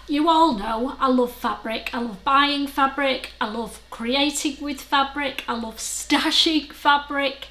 You all know I love fabric. I love buying fabric. I love creating with fabric. I love stashing fabric.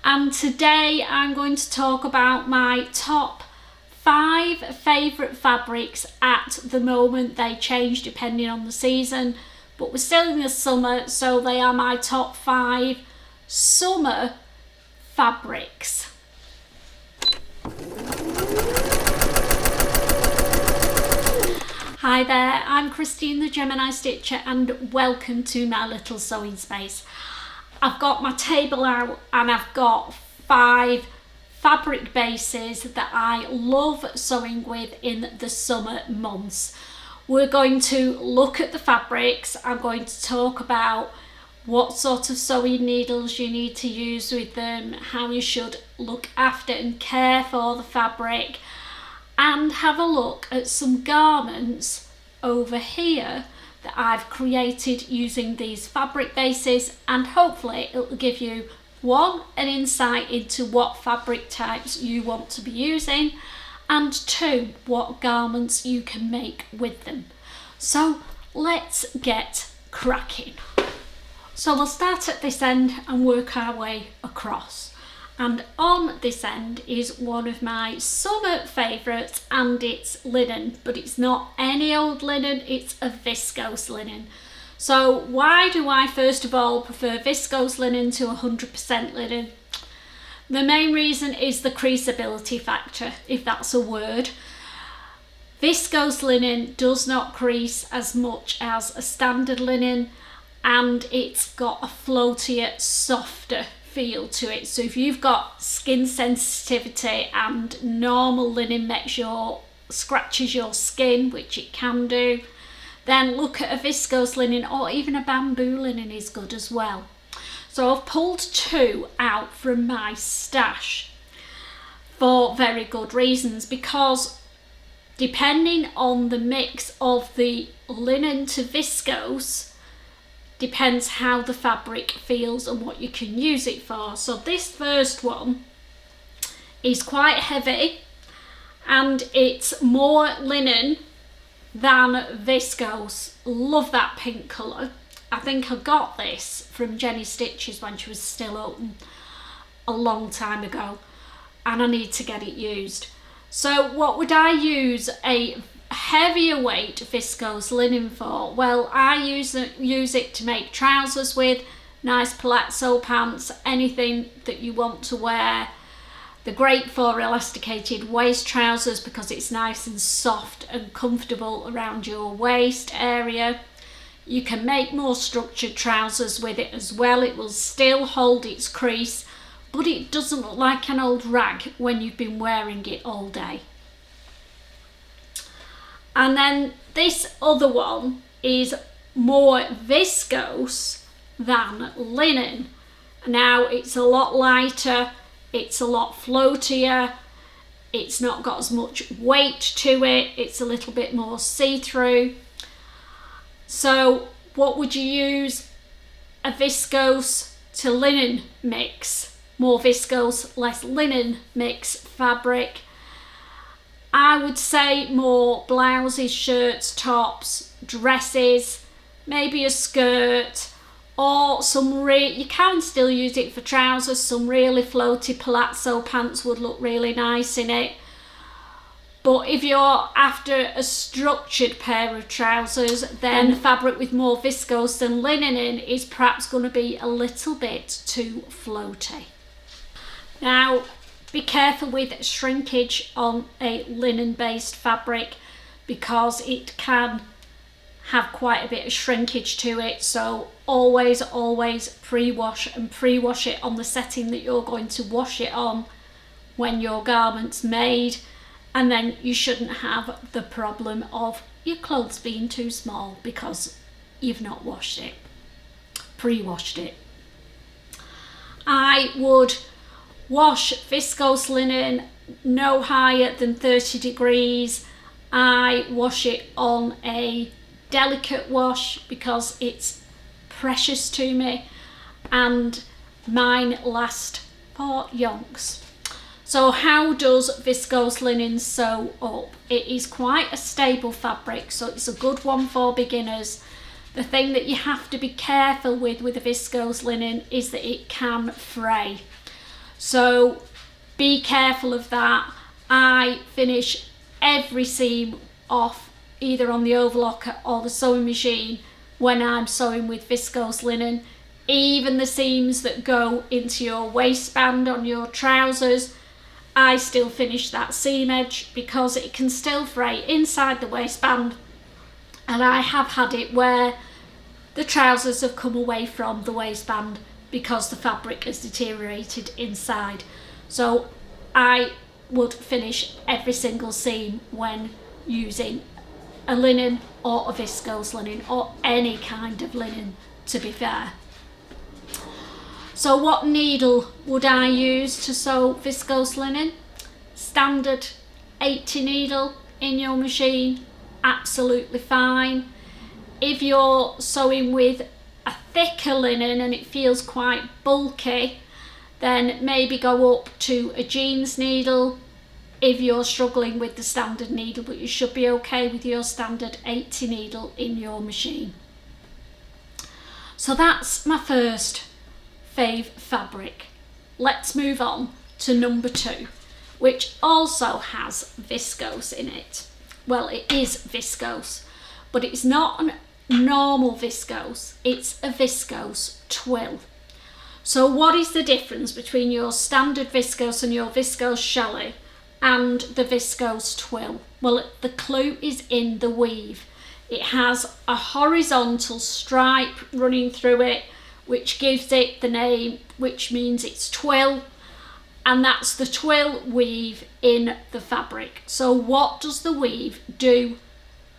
And today I'm going to talk about my top 5 favourite fabrics at the moment. They change depending on the season, but we're still in the summer, so they are my top 5 summer fabrics. Hi there, I'm Christine the Gemini Stitcher and welcome to my little sewing space. I've got my table out and I've got 5 fabric bases that I love sewing with in the summer months. We're going to look at the fabrics. I'm going to talk about what sort of sewing needles you need to use with them, how you should look after and care for the fabric, and have a look at some garments over here that I've created using these fabric bases, and hopefully it'll give you an insight into what fabric types you want to be using, and 2, what garments you can make with them. So let's get cracking. So we'll start at this end and work our way across. And on this end is one of my summer favourites, and it's linen, but it's not any old linen, it's a viscose linen. So why do I first of all prefer viscose linen to 100% linen? The main reason is the creaseability factor, if that's a word. Viscose linen does not crease as much as a standard linen, and it's got a floatier, softer feel to it. So if you've got skin sensitivity and normal linen scratches your skin, which it can do, then look at a viscose linen, or even a bamboo linen is good as well. So I've pulled 2 out from my stash for very good reasons, because depending on the mix of the linen to viscose depends how the fabric feels and what you can use it for. So this first one is quite heavy and it's more linen than viscose. Love that pink colour. I think I got this from Jenny Stitches when she was still open a long time ago, and I need to get it used. So what would I use a heavier weight viscose linen for? Well, I use it to make trousers with, nice palazzo pants, anything that you want to wear. They're great for elasticated waist trousers because it's nice and soft and comfortable around your waist area. You can make more structured trousers with it as well. It will still hold its crease, but it doesn't look like an old rag when you've been wearing it all day. And then this other one is more viscose than linen. Now it's a lot lighter, it's a lot floatier, it's not got as much weight to it, it's a little bit more see-through. So what would you use a viscose to linen mix? More viscose, less linen mix fabric. I would say more blouses, shirts, tops, dresses, maybe a skirt, or you can still use it for trousers. Some really floaty palazzo pants would look really nice in it. But if you're after a structured pair of trousers, then fabric with more viscose than linen in is perhaps going to be a little bit too floaty. Now, be careful with shrinkage on a linen based fabric because it can have quite a bit of shrinkage to it. So always pre-wash it on the setting that you're going to wash it on when your garment's made, and then you shouldn't have the problem of your clothes being too small because you've not pre-washed it. I would wash viscose linen no higher than 30 degrees. I wash it on a delicate wash because it's precious to me and mine last for yonks. So how does viscose linen sew up? It is quite a stable fabric, so it's a good one for beginners. The thing that you have to be careful with a viscose linen is that it can fray. So be careful of that. I finish every seam off either on the overlocker or the sewing machine when I'm sewing with viscose linen. Even the seams that go into your waistband on your trousers, I still finish that seam edge because it can still fray inside the waistband, and I have had it where the trousers have come away from the waistband because the fabric has deteriorated inside. So I would finish every single seam when using a linen or a viscose linen, or any kind of linen, to be fair. So what needle would I use to sew viscose linen? Standard 80 needle in your machine, absolutely fine. If you're sewing with a thicker linen and it feels quite bulky, then maybe go up to a jeans needle if you're struggling with the standard needle, but you should be okay with your standard 80 needle in your machine. So that's my first fave fabric. Let's move on to number 2, which also has viscose in it. Well, it is viscose, but it's not a normal viscose, it's a viscose twill. So what is the difference between your standard viscose and your viscose chalet and the viscose twill? Well, the clue is in the weave. It has a horizontal stripe running through it, which gives it the name, which means it's twill, and that's the twill weave in the fabric. So what does the weave do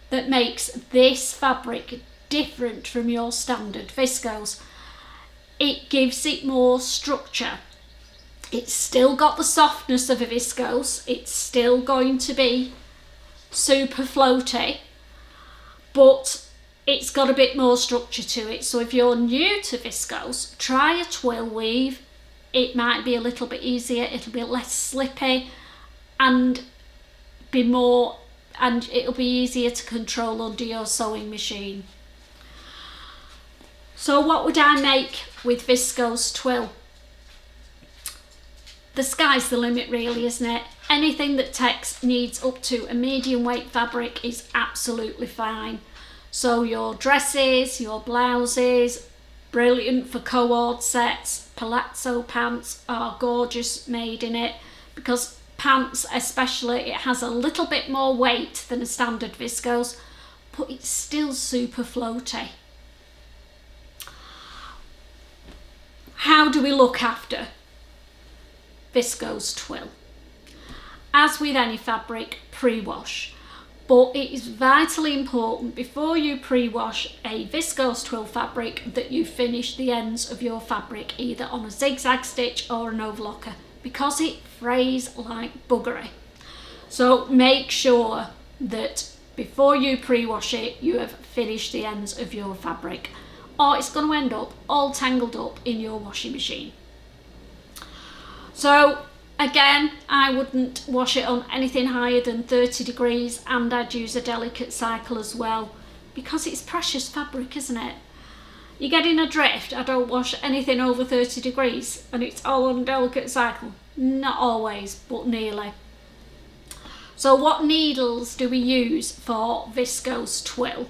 that makes this fabric different from your standard viscose? It gives it more structure. It's still got the softness of a viscose, it's still going to be super floaty, but it's got a bit more structure to it. So if you're new to viscose, try a twill weave. It might be a little bit easier, it'll be less slippy, and it'll be easier to control under your sewing machine. So what would I make with viscose twill? The sky's the limit really, isn't it? Anything that needs up to a medium weight fabric is absolutely fine. So your dresses, your blouses, brilliant for co-ord sets. Palazzo pants are gorgeous made in it, because pants especially, it has a little bit more weight than a standard viscose, but it's still super floaty. How do we look after viscose twill? As with any fabric, pre-wash. But it is vitally important before you pre-wash a viscose twill fabric that you finish the ends of your fabric either on a zigzag stitch or an overlocker, because it frays like buggery. So make sure that before you pre-wash it, you have finished the ends of your fabric, or it's going to end up all tangled up in your washing machine. So again, I wouldn't wash it on anything higher than 30 degrees, and I'd use a delicate cycle as well, because it's precious fabric, isn't it? You're getting a drift. I don't wash anything over 30 degrees and it's all on a delicate cycle. Not always, but nearly. So what needles do we use for viscose twill?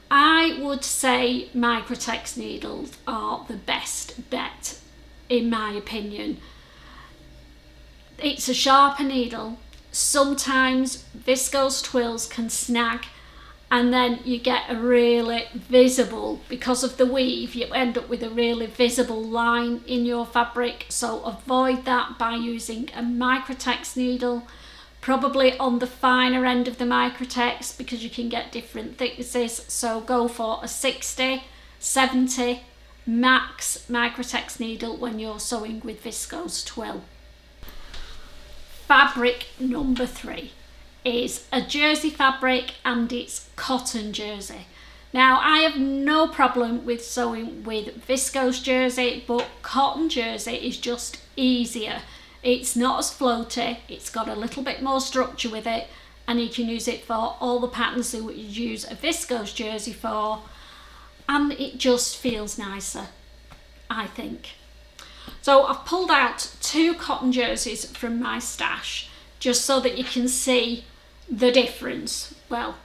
I would say Microtex needles are the best bet, in my opinion. It's a sharper needle. Sometimes viscose twills can snag, and then you get a really visible, because of the weave, you end up with a really visible line in your fabric. So avoid that by using a Microtex needle, probably on the finer end of the Microtex, because you can get different thicknesses. So go for a 60, 70 max Microtex needle when you're sewing with viscose twill. Fabric number 3 is a jersey fabric, and it's cotton jersey. Now, I have no problem with sewing with viscose jersey, but cotton jersey is just easier. It's not as floaty, it's got a little bit more structure with it, and you can use it for all the patterns that you would use a viscose jersey for, and it just feels nicer, I think. So I've pulled out 2 cotton jerseys from my stash just so that you can see the difference. Well,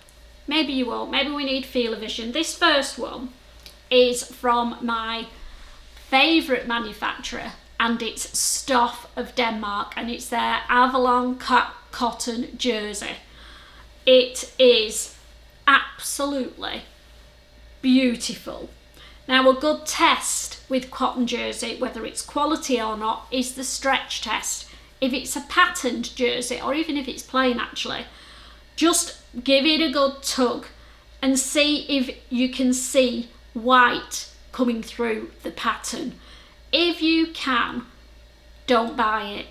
maybe you won't, maybe we need field of vision. This first one is from my favourite manufacturer, and it's Stoff of Denmark, and it's their Avalon cotton jersey. It is absolutely beautiful. Now, a good test with cotton jersey, whether it's quality or not, is the stretch test. If it's a patterned jersey, or even if it's plain actually, just give it a good tug and see if you can see white coming through the pattern. If you can, don't buy it,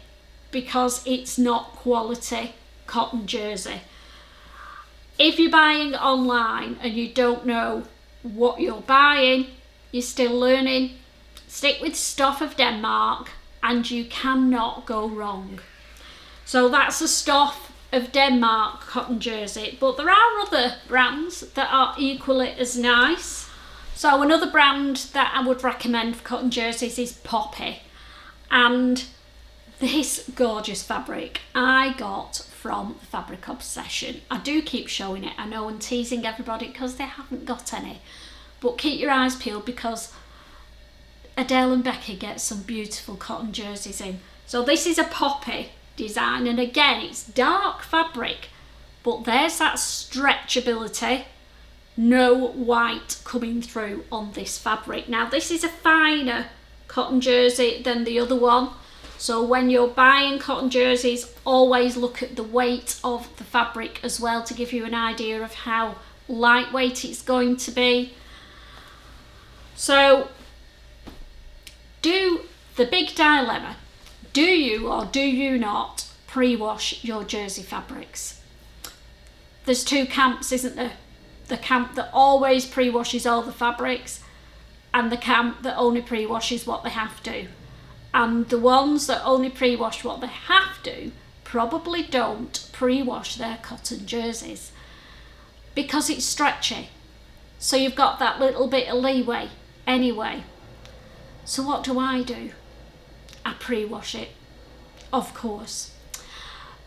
because it's not quality cotton jersey. If you're buying online and you don't know what you're buying, you're still learning, stick with Stoff of Denmark and you cannot go wrong. So that's the Stoff of Denmark cotton jersey, but there are other brands that are equally as nice. So another brand that I would recommend for cotton jerseys is Poppy, and this gorgeous fabric I got from the Fabric Obsession. I do keep showing it, I know, and teasing everybody because they haven't got any, but keep your eyes peeled because Adele and Becky get some beautiful cotton jerseys in. So this is a Poppy design, and again it's dark fabric, but there's that stretchability, no white coming through on this fabric. Now this is a finer cotton jersey than the other one, so when you're buying cotton jerseys, always look at the weight of the fabric as well to give you an idea of how lightweight it's going to be. So the big dilemma, do you or do you not pre-wash your jersey fabrics? There's 2 camps, isn't there? The camp that always pre-washes all the fabrics, and the camp that only pre-washes what they have to. And the ones that only pre-wash what they have to probably don't pre-wash their cotton jerseys because it's stretchy. So you've got that little bit of leeway anyway. So what do? I pre-wash it, of course.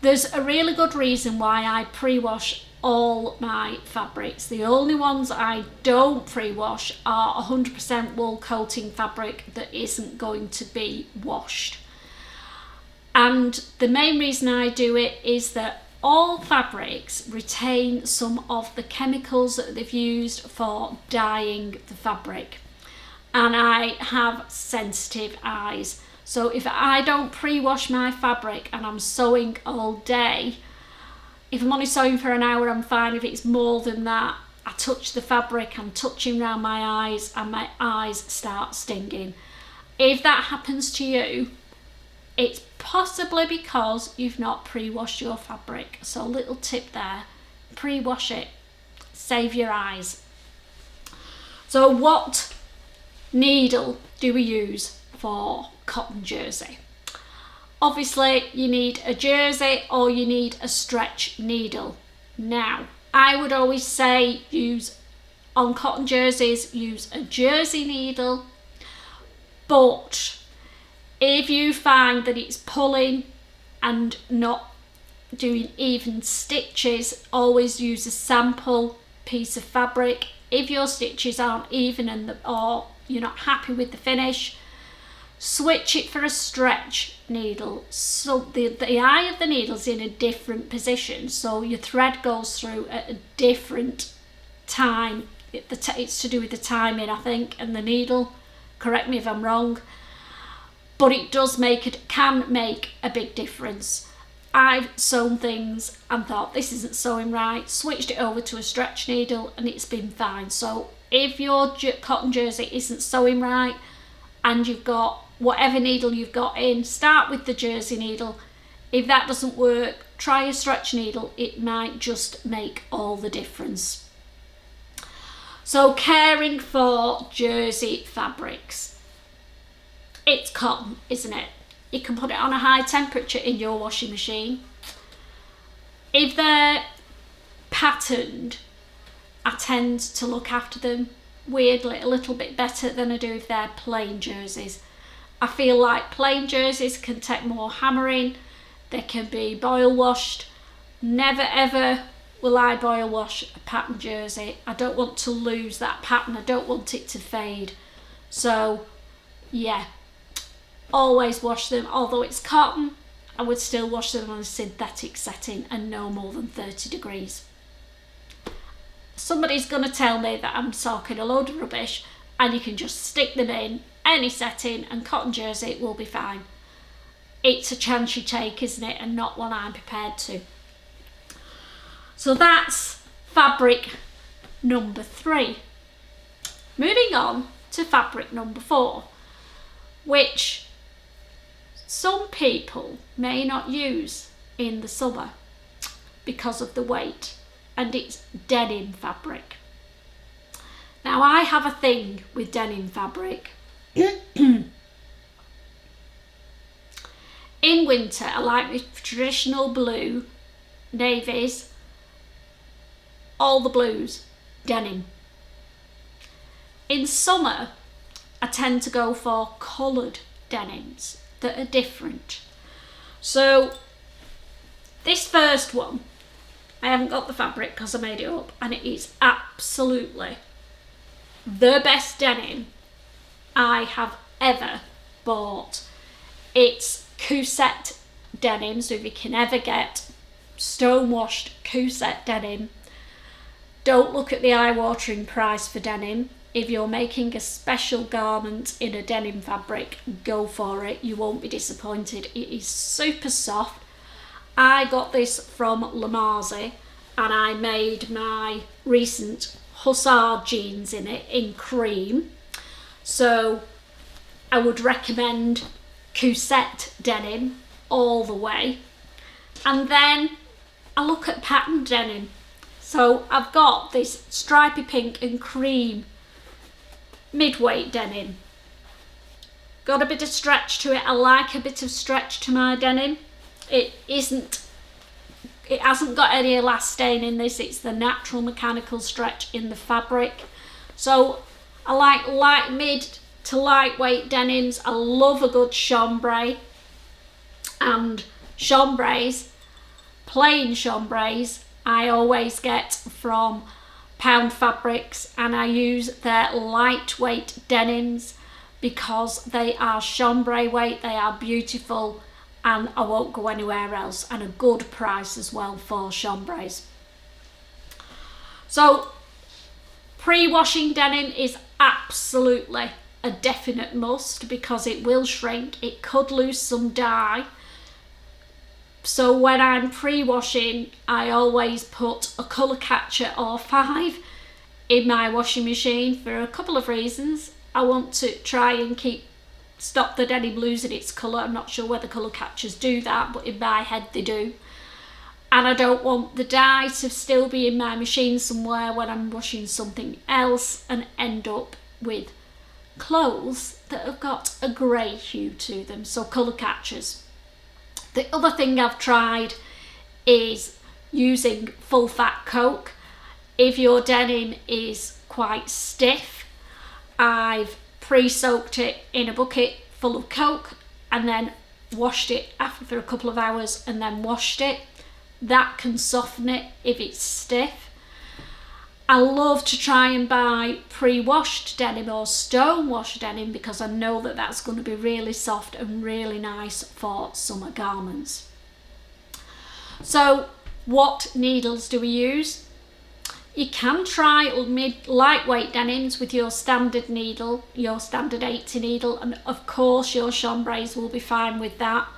There's a really good reason why I pre-wash all my fabrics. The only ones I don't pre-wash are 100% wool coating fabric that isn't going to be washed. And the main reason I do it is that all fabrics retain some of the chemicals that they've used for dyeing the fabric. And I have sensitive eyes. So if I don't pre-wash my fabric and I'm sewing all day, if I'm only sewing for an hour, I'm fine. If it's more than that, I touch the fabric, I'm touching around my eyes and my eyes start stinging. If that happens to you, it's possibly because you've not pre-washed your fabric. So a little tip there, pre-wash it, save your eyes. So what needle do we use for cotton jersey? Obviously you need a jersey or you need a stretch needle. Now I would always say on cotton jerseys use a jersey needle, but if you find that it's pulling and not doing even stitches, always use a sample piece of fabric. If your stitches aren't even or you're not happy with the finish, switch it for a stretch needle. So the eye of the needle's in a different position, so your thread goes through at a different time. It's to do with the timing, I think, and the needle. Correct me if I'm wrong, but it can make a big difference. I've sewn things and thought this isn't sewing right, switched it over to a stretch needle and it's been fine. So if your cotton jersey isn't sewing right and you've got whatever needle you've got in, start with the jersey needle. If that doesn't work, try a stretch needle. It might just make all the difference. So caring for jersey fabrics. It's cotton, isn't it? you can put it on a high temperature in your washing machine. If they're patterned, I tend to look after them weirdly a little bit better than I do if they're plain jerseys. I feel like plain jerseys can take more hammering, they can be boil washed. Never ever will I boil wash a pattern jersey. I don't want to lose that pattern, I don't want it to fade. So yeah, always wash them. Although it's cotton, I would still wash them on a synthetic setting and no more than 30 degrees. Somebody's going to tell me that I'm talking a load of rubbish and you can just stick them in any setting and cotton jersey will be fine. It's a chance you take, isn't it, and not one I'm prepared to. So that's fabric number 3. Moving on to fabric number 4, which some people may not use in the summer because of the weight, and it's denim fabric. Now I have a thing with denim fabric. In winter I like the traditional blue, navies, all the blues, denim. In summer I tend to go for coloured denims that are different. So this first one, I haven't got the fabric because I made it up, and it is absolutely the best denim I have ever bought. It's Cousette denim, so if you can ever get stonewashed Cousette denim, don't look at the eye-watering price for denim. If you're making a special garment in a denim fabric, go for it, you won't be disappointed. It is super soft. I got this from Lamazi and I made my recent Hussard jeans in it in cream. So I would recommend Cousette denim all the way. And then I look at pattern denim. So I've got this stripy pink and cream mid-weight denim. Got a bit of stretch to it. I like a bit of stretch to my denim. It hasn't got any elastane in this, it's the natural mechanical stretch in the fabric. So I like light, mid to lightweight denims. I love a good chambray, and chambrays, plain chambrays, I always get from Pound Fabrics, and I use their lightweight denims because they are chambray weight, they are beautiful, and I won't go anywhere else, and a good price as well for chambrays. So pre-washing denim is absolutely a definite must because it will shrink, it could lose some dye. So when I'm pre-washing, I always put a colour catcher or 5 in my washing machine for a couple of reasons. I want to try and stop the denim losing its colour. I'm not sure whether colour catchers do that, but in my head they do. And I don't want the dye to still be in my machine somewhere when I'm washing something else and end up with clothes that have got a grey hue to them. So colour catchers. The other thing I've tried is using full fat Coke. If your denim is quite stiff, I've pre-soaked it in a bucket full of Coke and then washed it after a couple of hours and then washed it. That can soften it if it's stiff. I love to try and buy pre-washed denim or stone-washed denim because I know that that's going to be really soft and really nice for summer garments. So what needles do we use? You can try lightweight denims with your standard needle, your standard 80 needle, and of course your chambrays will be fine with that.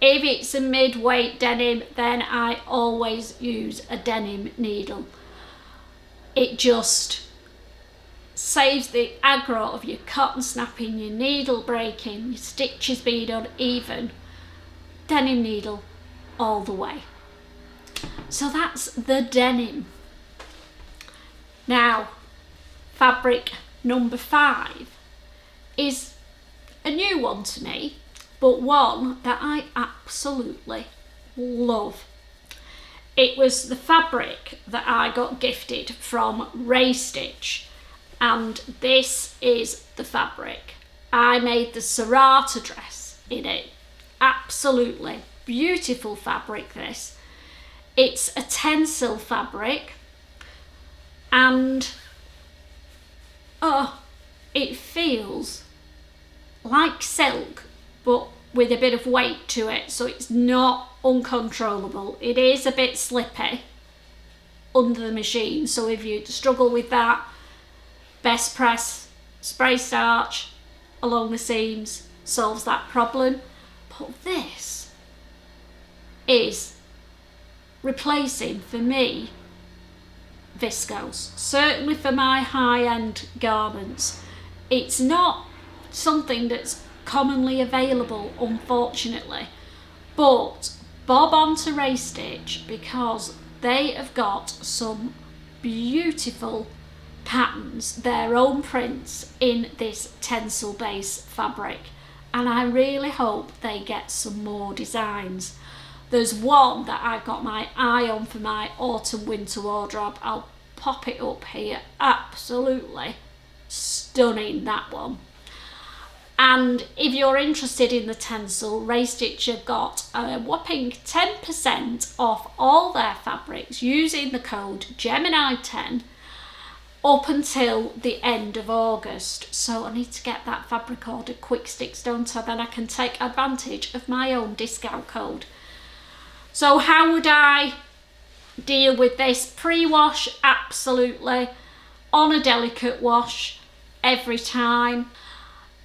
If it's a mid-weight denim, then I always use a denim needle. It just saves the aggro of your cotton snapping, your needle breaking, your stitches being uneven. Denim needle all the way. So that's the denim. Now, fabric number 5 is a new one to me, but one that I absolutely love. It was the fabric that I got gifted from Ray Stitch, and this is the fabric. I made the Serrata dress in it. Absolutely beautiful fabric, this. It's a Tencel fabric, and it feels like silk but with a bit of weight to it, so it's not uncontrollable. It is a bit slippy under the machine, so if you struggle with that, best press spray starch along the seams solves that problem. But this is replacing, for me, viscose. Certainly for my high-end garments, it's not something that's commonly available, unfortunately, but bob on to Ray Stitch, because they have got some beautiful patterns, their own prints in this Tencel base fabric, and I really hope they get some more designs. There's one that I've got my eye on for my autumn winter wardrobe. I'll pop it up here. Absolutely stunning, that one. And if you're interested in the Tencel, Ray Stitch have got a whopping 10% off all their fabrics using the code Gemini10 up until the end of August. So I need to get that fabric ordered quick sticks done, so then I can take advantage of my own discount code. So how would I deal with this? Pre-wash, absolutely. On a delicate wash every time.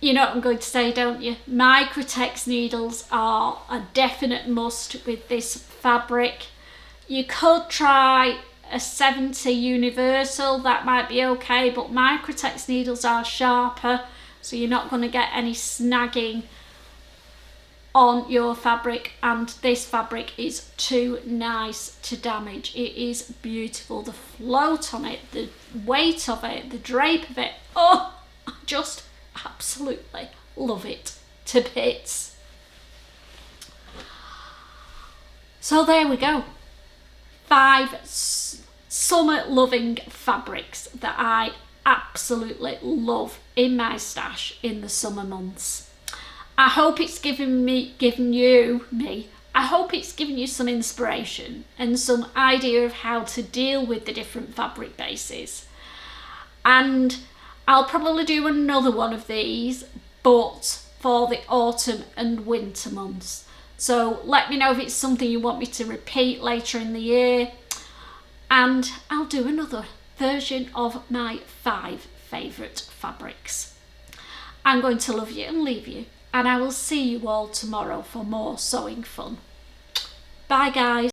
You know what I'm going to say, don't you? Microtex needles are a definite must with this fabric. You could try a 70 universal, that might be okay, but Microtex needles are sharper, so you're not going to get any snagging on your fabric, and this fabric is too nice to damage. It is beautiful. The float on it, the weight of it, the drape of it, I just absolutely love it to bits. So there we go. 5 summer loving fabrics that I absolutely love in my stash in the summer months. I hope it's given you some inspiration and some idea of how to deal with the different fabric bases. And I'll probably do another one of these, but for the autumn and winter months. So let me know if it's something you want me to repeat later in the year, and I'll do another version of my 5 favourite fabrics. I'm going to love you and leave you, and I will see you all tomorrow for more sewing fun. Bye guys.